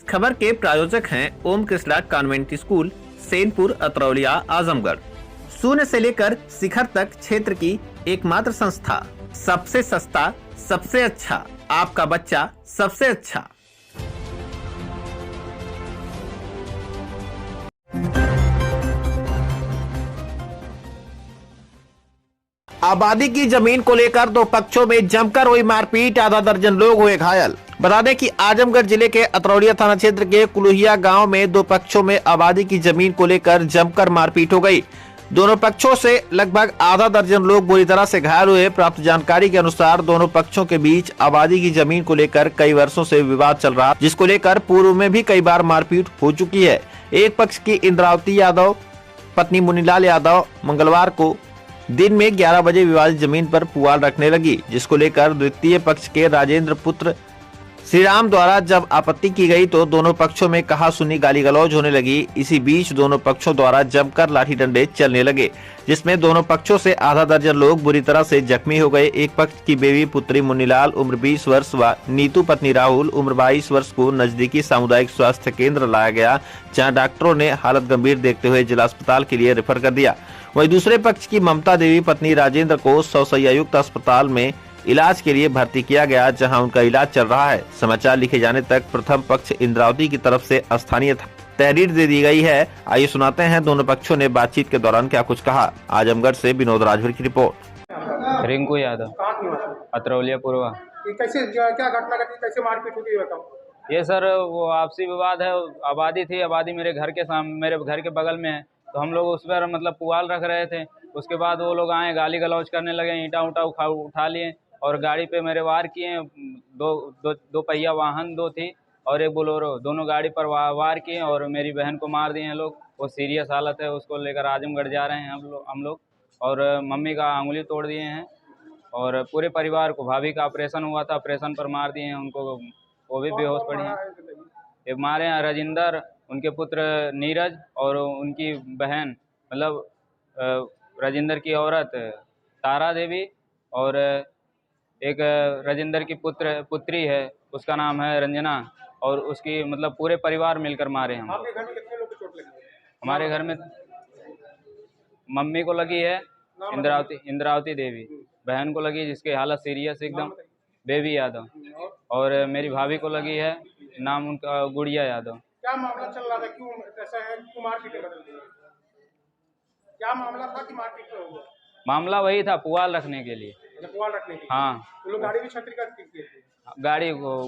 खबर के प्रायोजक हैं ओम कृष्णा कॉन्वेंट स्कूल, सेनपुर, अतरौलिया, आजमगढ़। शून्य से लेकर शिखर तक क्षेत्र की एकमात्र संस्था। सबसे सस्ता, सबसे अच्छा, आपका बच्चा सबसे अच्छा। आबादी की जमीन को लेकर दो पक्षों में जमकर हुई मारपीट, आधा दर्जन लोग हुए घायल। बता दें कि आजमगढ़ जिले के अतरौलिया थाना क्षेत्र के कुलुहिया गांव में दो पक्षों में आबादी की जमीन को लेकर जमकर मारपीट हो गई। दोनों पक्षों से लगभग आधा दर्जन लोग बुरी तरह से घायल हुए। प्राप्त जानकारी के अनुसार दोनों पक्षों के बीच आबादी की जमीन को लेकर कई वर्षों से विवाद चल रहा, जिसको लेकर पूर्व में भी कई बार मारपीट हो चुकी है। एक पक्ष की इंद्रावती यादव पत्नी मुनीलाल यादव मंगलवार को दिन में 11 बजे विवादित जमीन पर पुआल रखने लगी, जिसको लेकर द्वितीय पक्ष के राजेंद्र पुत्र श्रीराम द्वारा जब आपत्ति की गई तो दोनों पक्षों में कहा सुनी गाली गलौज होने लगी। इसी बीच दोनों पक्षों द्वारा जमकर लाठी डंडे चलने लगे, जिसमें दोनों पक्षों से आधा दर्जन लोग बुरी तरह से जख्मी हो गए। एक पक्ष की बेबी पुत्री मुन्नीलाल उम्र 20 वर्ष व नीतू पत्नी राहुल उम्र 22 वर्ष को नजदीकी सामुदायिक स्वास्थ्य केंद्र लाया गया, जहाँ डॉक्टरों ने हालत गंभीर देखते हुए जिला अस्पताल के लिए रेफर कर दिया। वहीं दूसरे पक्ष की ममता देवी पत्नी राजेंद्र को 100 शैय्या युक्त अस्पताल में इलाज के लिए भर्ती किया गया, जहां उनका इलाज चल रहा है। समाचार लिखे जाने तक प्रथम पक्ष इंद्रावती की तरफ से स्थानीय तहरीर दे दी गई है। आइए सुनाते हैं दोनों पक्षों ने बातचीत के दौरान क्या कुछ कहा। आजमगढ़ से विनोद राजभर की रिपोर्ट। रिंकू यादव, अतरौलिया पूर्वा। कैसे क्या घटना घटी, कैसे मारपीट हुई बताओ। ये सर वो आपसी विवाद है। आबादी थी, आबादी मेरे घर के सामने, मेरे घर के बगल में है, तो हम लोग उस पर मतलब पुआल रख रहे थे। उसके बाद वो लोग आए, गाली गलौज करने लगे, ईंटा उठा उठा लिए और गाड़ी पे मेरे वार किए। दो पहिया वाहन दो थी और एक बोलोरो, दोनों गाड़ी पर वार किए और मेरी बहन को मार दिए हैं लोग। वो सीरियस हालत है, उसको लेकर आजमगढ़ जा रहे हैं हम लोग। और मम्मी का अंगुली तोड़ दिए हैं और पूरे परिवार को, भाभी का ऑपरेशन हुआ था, ऑपरेशन पर मार दिए हैं उनको, वो भी बेहोश पड़ी हैं। ये मारे हैं राजेंद्र, उनके पुत्र नीरज और उनकी बहन, मतलब राजेंद्र की औरत तारा देवी और एक राजेंद्र की पुत्री है, उसका नाम है रंजना, और उसकी मतलब पूरे परिवार मिलकर मारे हैं। आपके घर में कितने लोग को चोट लगी? हमारे घर में मम्मी को लगी है इंद्रावती देवी, बहन को लगी जिसकी हालत सीरियस एकदम, बेबी यादव, और मेरी भाभी को लगी है, नाम उनका गुड़िया यादव। क्या मामला चल रहा था, क्यों ऐसा है, क्यों मारपीट बदल गई? क्या मामला था कि मारपीट हो गया? मामला वही था, पुआल रखने के लिए। पुआल रखने के लिए? हाँ। तो लोग गाड़ी भी क्षत्रिय थी?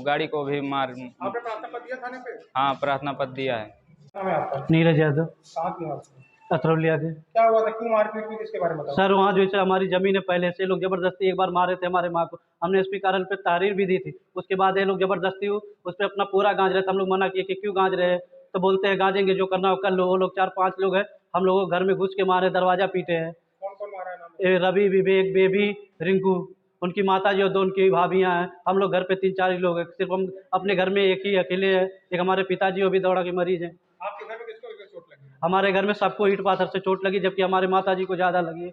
गाड़ी को भी मार। आपने प्रार्थना पत्र दिया थाने पे? हाँ, प्रार्थना पत्र दिया है। नाम है आपका? नीरज यादव। कहाँ की बात है? अतरौलिया के। क्या हुआ था, क्यों मारपीट हुई, इसके बारे में बताओ। सर वहाँ जो है हमारी जमीन है, पहले से लोग जबरदस्ती एक बार मारे थे हमारे माँ को, हमने एसपी कार्यालय पे तहरीर भी दी थी। उसके बाद ये लोग जबरदस्ती उस पर अपना पूरा गांज रहे थे। हम लोग मना किए कि क्यों गांज रहे हैं, तो बोलते हैं गांजेंगे, जो करना हो कर लो। वो लोग 4-5 लोग हैं, हम लोगों को घर में घुस के मारे, दरवाजा पीटे हैं। कौन कौन मारा है नाम? रवि, विवेक, बेबी, रिंकू, उनकी माता जी और 2 उनकी भाभियाँ हैं। हम लोग घर पे 3-4 ही लोग हैं, सिर्फ हम अपने घर में एक ही अकेले हैं। एक हमारे पिताजी वो भी दौड़ा के मरीज हैं। आपके घर में किसको चोट लगी? हमारे घर में सबको ईंट पाथर से चोट लगी, जबकि हमारे माता जी को ज़्यादा लगी है,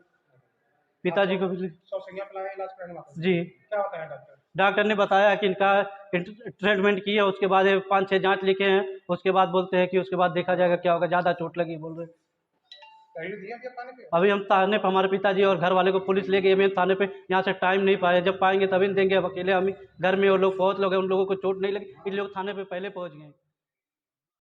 पिताजी को भी। 100 शैय्या पे लाया, इलाज कराने वाला? जी। क्या बताया डॉक्टर? डॉक्टर ने बताया कि इनका ट्रीटमेंट किया, उसके बाद 5-6 जांच लिखे हैं, उसके बाद बोलते हैं कि उसके बाद देखा जाएगा क्या होगा, ज़्यादा चोट लगी बोल रहे। तहरीर दिया क्या थाने पे? अभी हम थाने पर, हमारे पिताजी और घर वाले को पुलिस ले गई, हम थाने पे यहाँ से टाइम नहीं पाए, जब पाएंगे तभी देंगे। अब अकेले हम घर में वो लोग बहुत लोग हैं, उन लोगों को चोट नहीं लगी, इन लोग थाने पे पहले पहुँच गए।